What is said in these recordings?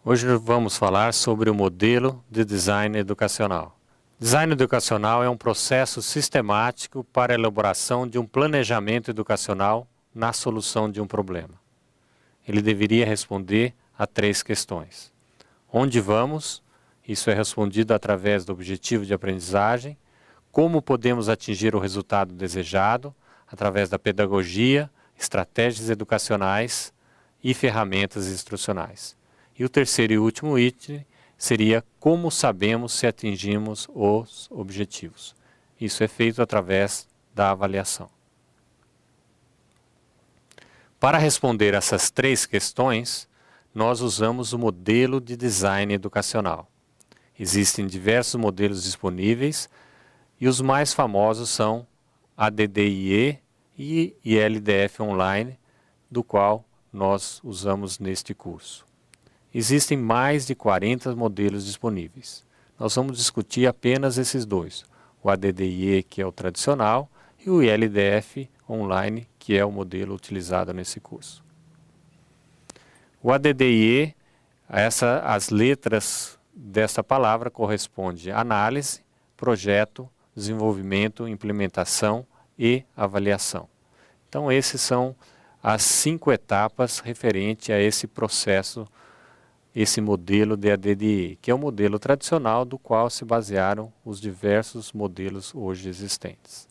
Hoje vamos falar sobre o modelo de design educacional. Design educacional é um processo sistemático para a elaboração de um planejamento educacional na solução de um problema. Ele deveria responder a 3 questões. Onde vamos? Isso é respondido através do objetivo de aprendizagem. Como podemos atingir o resultado desejado? Através da pedagogia, estratégias educacionais e ferramentas instrucionais. E o terceiro e último item seria como sabemos se atingimos os objetivos. Isso é feito através da avaliação. Para responder essas 3 questões, nós usamos o modelo de design educacional. Existem diversos modelos disponíveis e os mais famosos são ADDIE e ILDF Online, do qual nós usamos neste curso. Existem mais de 40 modelos disponíveis. Nós vamos discutir apenas esses 2, o ADDIE, que é o tradicional, e o ILDF Online, que é o modelo utilizado nesse curso. O ADDIE, as letras dessa palavra correspondem a análise, projeto, desenvolvimento, implementação e avaliação. Então, esses são as 5 etapas referentes a esse processo, esse modelo de ADDIE, que é o modelo tradicional do qual se basearam os diversos modelos hoje existentes.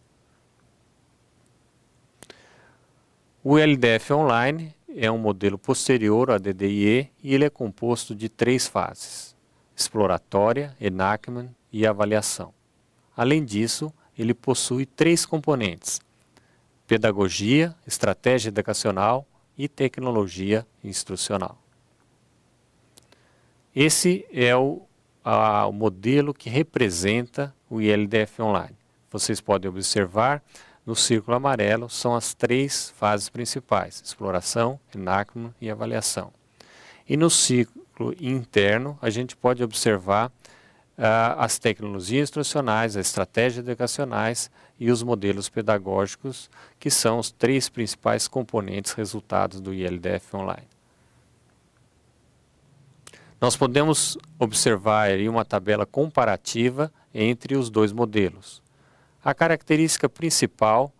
O LDF Online é um modelo posterior ao ADDIE e ele é composto de 3 fases: exploratória, enactment e avaliação. Além disso, ele possui 3 componentes: pedagogia, estratégia educacional e tecnologia instrucional. Esse é o modelo que representa o ILDF Online. Vocês podem observar, no círculo amarelo, são as 3 fases principais: exploração, enactment e avaliação. E no círculo interno, a gente pode observar as tecnologias instrucionais, as estratégias educacionais e os modelos pedagógicos, que são os 3 principais componentes resultados do ILDF Online. Nós podemos observar aí uma tabela comparativa entre os 2 modelos. A característica principal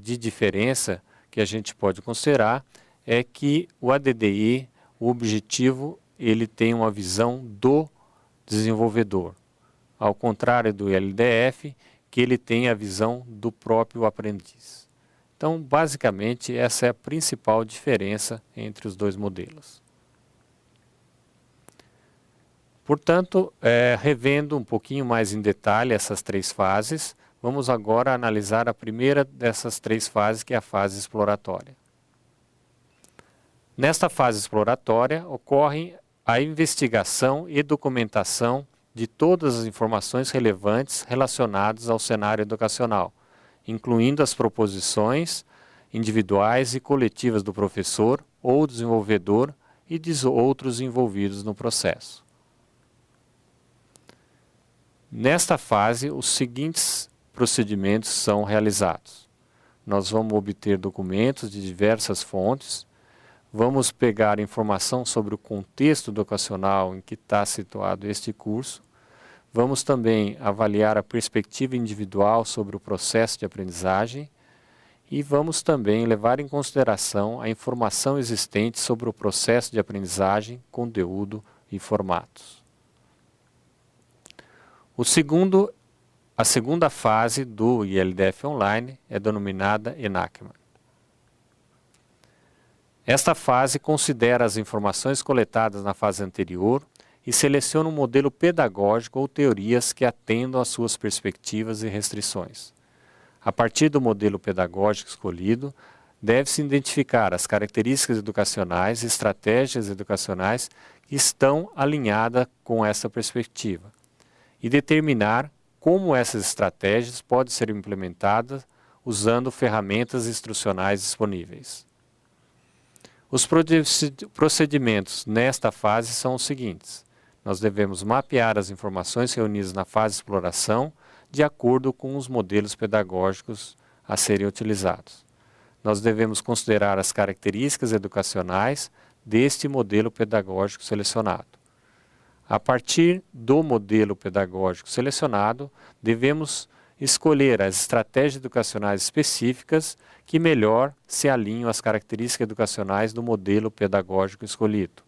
de diferença que a gente pode considerar é que o ADDIE, o objetivo, ele tem uma visão do desenvolvedor, ao contrário do ILDF, que ele tem a visão do próprio aprendiz. Então, basicamente, essa é a principal diferença entre os 2 modelos. Portanto, revendo um pouquinho mais em detalhe essas 3 fases, vamos agora analisar a primeira dessas 3 fases, que é a fase exploratória. Nesta fase exploratória, ocorre a investigação e documentação de todas as informações relevantes relacionadas ao cenário educacional, incluindo as proposições individuais e coletivas do professor ou desenvolvedor e de outros envolvidos no processo. Nesta fase, os seguintes procedimentos são realizados. Nós vamos obter documentos de diversas fontes, vamos pegar informação sobre o contexto educacional em que está situado este curso, vamos também avaliar a perspectiva individual sobre o processo de aprendizagem e vamos também levar em consideração a informação existente sobre o processo de aprendizagem, conteúdo e formatos. A segunda fase do ILDF Online é denominada enactment. Esta fase considera as informações coletadas na fase anterior e seleciona um modelo pedagógico ou teorias que atendam às suas perspectivas e restrições. A partir do modelo pedagógico escolhido, deve-se identificar as características educacionais e estratégias educacionais que estão alinhadas com essa perspectiva e determinar como essas estratégias podem ser implementadas usando ferramentas instrucionais disponíveis. Os procedimentos nesta fase são os seguintes: nós devemos mapear as informações reunidas na fase de exploração de acordo com os modelos pedagógicos a serem utilizados. nós devemos considerar as características educacionais deste modelo pedagógico selecionado. A partir do modelo pedagógico selecionado, devemos escolher as estratégias educacionais específicas que melhor se alinham às características educacionais do modelo pedagógico escolhido.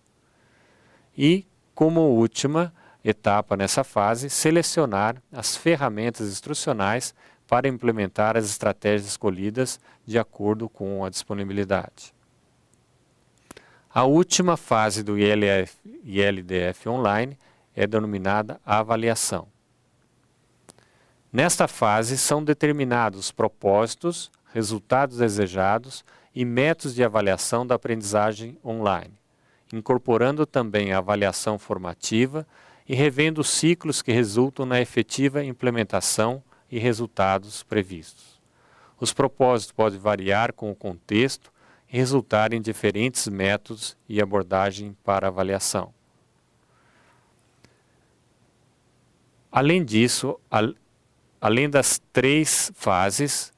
E, como última etapa nessa fase, selecionar as ferramentas instrucionais para implementar as estratégias escolhidas de acordo com a disponibilidade. A última fase do ILDF online é denominada avaliação. Nesta fase são determinados os propósitos, resultados desejados e métodos de avaliação da aprendizagem online, incorporando também a avaliação formativa e revendo os ciclos que resultam na efetiva implementação e resultados previstos. Os propósitos podem variar com o contexto e resultar em diferentes métodos e abordagem para avaliação. Além disso, além das 3 fases,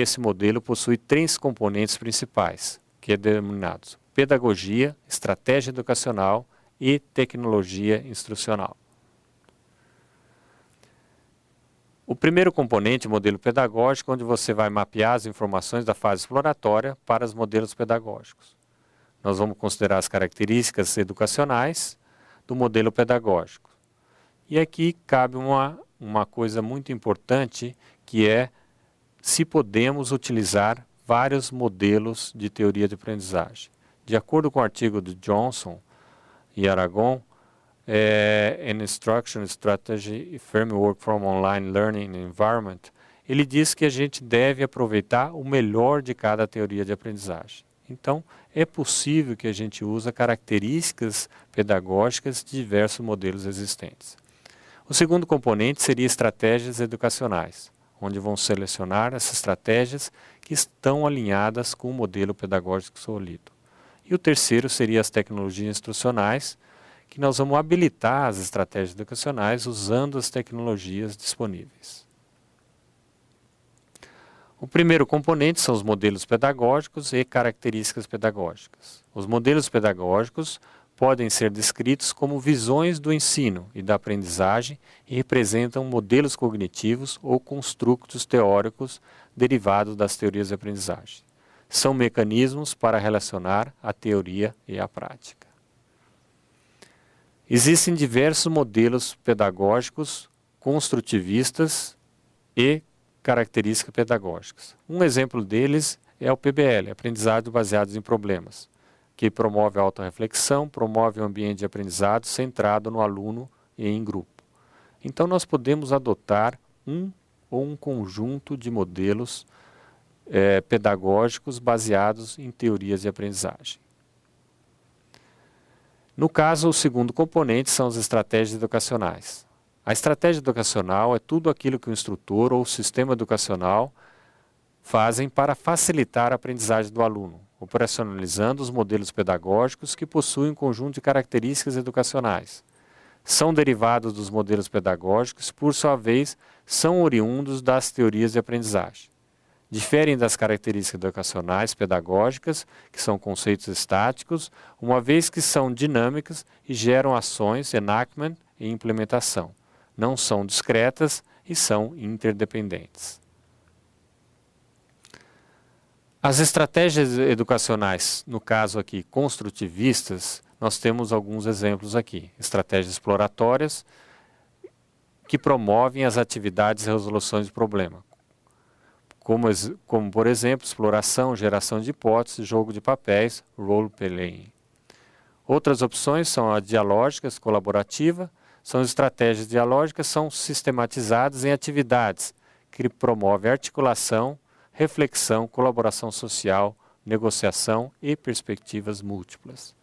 esse modelo possui 3 componentes principais, que é denominados pedagogia, estratégia educacional e tecnologia instrucional. O primeiro componente, modelo pedagógico, onde você vai mapear as informações da fase exploratória para os modelos pedagógicos. Nós vamos considerar as características educacionais do modelo pedagógico. E aqui cabe uma coisa muito importante, que é se podemos utilizar vários modelos de teoria de aprendizagem. De acordo com o artigo de Johnson e Aragon, An Instruction Strategy Framework from Online Learning Environment, ele diz que a gente deve aproveitar o melhor de cada teoria de aprendizagem. Então, é possível que a gente use características pedagógicas de diversos modelos existentes. O segundo componente seria estratégias educacionais, onde vão selecionar essas estratégias que estão alinhadas com o modelo pedagógico escolhido. E o terceiro seria as tecnologias instrucionais, que nós vamos habilitar as estratégias educacionais usando as tecnologias disponíveis. O primeiro componente são os modelos pedagógicos e características pedagógicas. Os modelos pedagógicos podem ser descritos como visões do ensino e da aprendizagem e representam modelos cognitivos ou construtos teóricos derivados das teorias de aprendizagem. São mecanismos para relacionar a teoria e a prática. Existem diversos modelos pedagógicos construtivistas e características pedagógicas. Um exemplo deles é o PBL, Aprendizado Baseado em Problemas, que promove a autorreflexão, promove um ambiente de aprendizado centrado no aluno e em grupo. Então, nós podemos adotar um ou um conjunto de modelos pedagógicos baseados em teorias de aprendizagem. No caso, o segundo componente são as estratégias educacionais. A estratégia educacional é tudo aquilo que o instrutor ou o sistema educacional fazem para facilitar a aprendizagem do aluno, operacionalizando os modelos pedagógicos que possuem um conjunto de características educacionais. São derivados dos modelos pedagógicos, por sua vez, são oriundos das teorias de aprendizagem. Diferem das características educacionais pedagógicas, que são conceitos estáticos, uma vez que são dinâmicas e geram ações, enactment e implementação. Não são discretas e são interdependentes. As estratégias educacionais, no caso aqui construtivistas, nós temos alguns exemplos aqui. Estratégias exploratórias que promovem as atividades e resoluções de problema. Como, por exemplo, exploração, geração de hipóteses, jogo de papéis, role-playing. Outras opções são a dialógicas, colaborativa, são estratégias dialógicas, são sistematizadas em atividades que promovem articulação, reflexão, colaboração social, negociação e perspectivas múltiplas.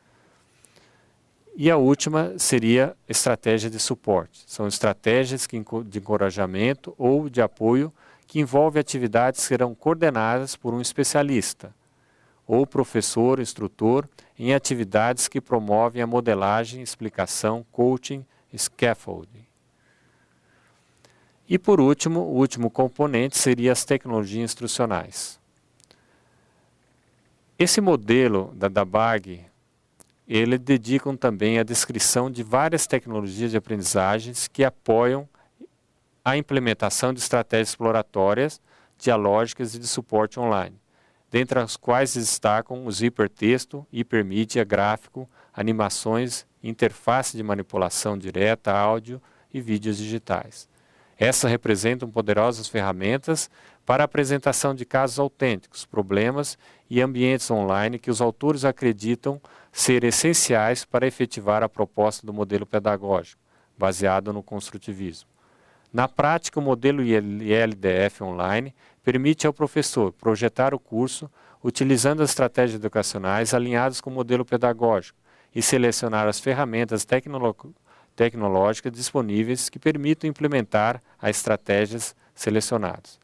E a última seria estratégia de suporte. São estratégias de encorajamento ou de apoio que envolvem atividades que serão coordenadas por um especialista ou professor, instrutor, em atividades que promovem a modelagem, explicação, coaching, scaffolding. E por último, o último componente seria as tecnologias instrucionais. Esse modelo da BAG, ele dedicam também a descrição de várias tecnologias de aprendizagens que apoiam a implementação de estratégias exploratórias, dialógicas e de suporte online, dentre as quais destacam os hipertexto, hipermídia, gráfico, animações, interface de manipulação direta, áudio e vídeos digitais. Essas representam poderosas ferramentas para a apresentação de casos autênticos, problemas e ambientes online que os autores acreditam ser essenciais para efetivar a proposta do modelo pedagógico, baseado no construtivismo. Na prática, o modelo ILDF online permite ao professor projetar o curso utilizando as estratégias educacionais alinhadas com o modelo pedagógico e selecionar as ferramentas tecnológicas disponíveis que permitam implementar as estratégias selecionadas.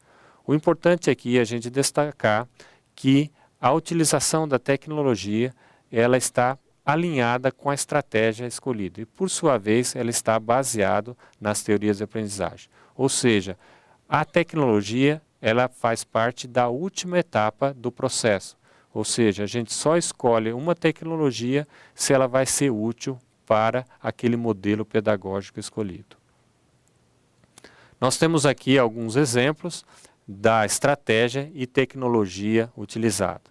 O importante aqui é a gente destacar que a utilização da tecnologia ela está alinhada com a estratégia escolhida e, por sua vez, ela está baseada nas teorias de aprendizagem. Ou seja, a tecnologia ela faz parte da última etapa do processo. Ou seja, a gente só escolhe uma tecnologia se ela vai ser útil para aquele modelo pedagógico escolhido. Nós temos aqui alguns exemplos da estratégia e tecnologia utilizada.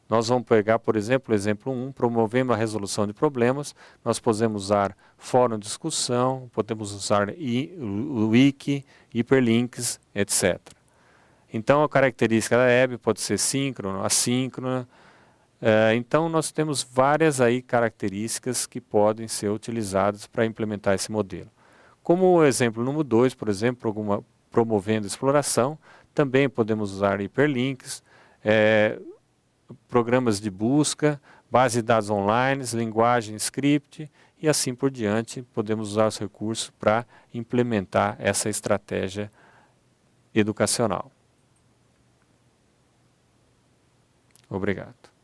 Nós vamos pegar, por exemplo, o exemplo 1, promovendo a resolução de problemas. Nós podemos usar fórum de discussão, podemos usar wiki, hiperlinks, etc. Então, a característica da web pode ser síncrona, assíncrona. Então, nós temos várias aí características que podem ser utilizadas para implementar esse modelo. Como o exemplo número 2, por exemplo, promovendo exploração, também podemos usar hiperlinks, programas de busca, base de dados online, linguagem script e assim por diante. Podemos usar os recursos para implementar essa estratégia educacional. Obrigado.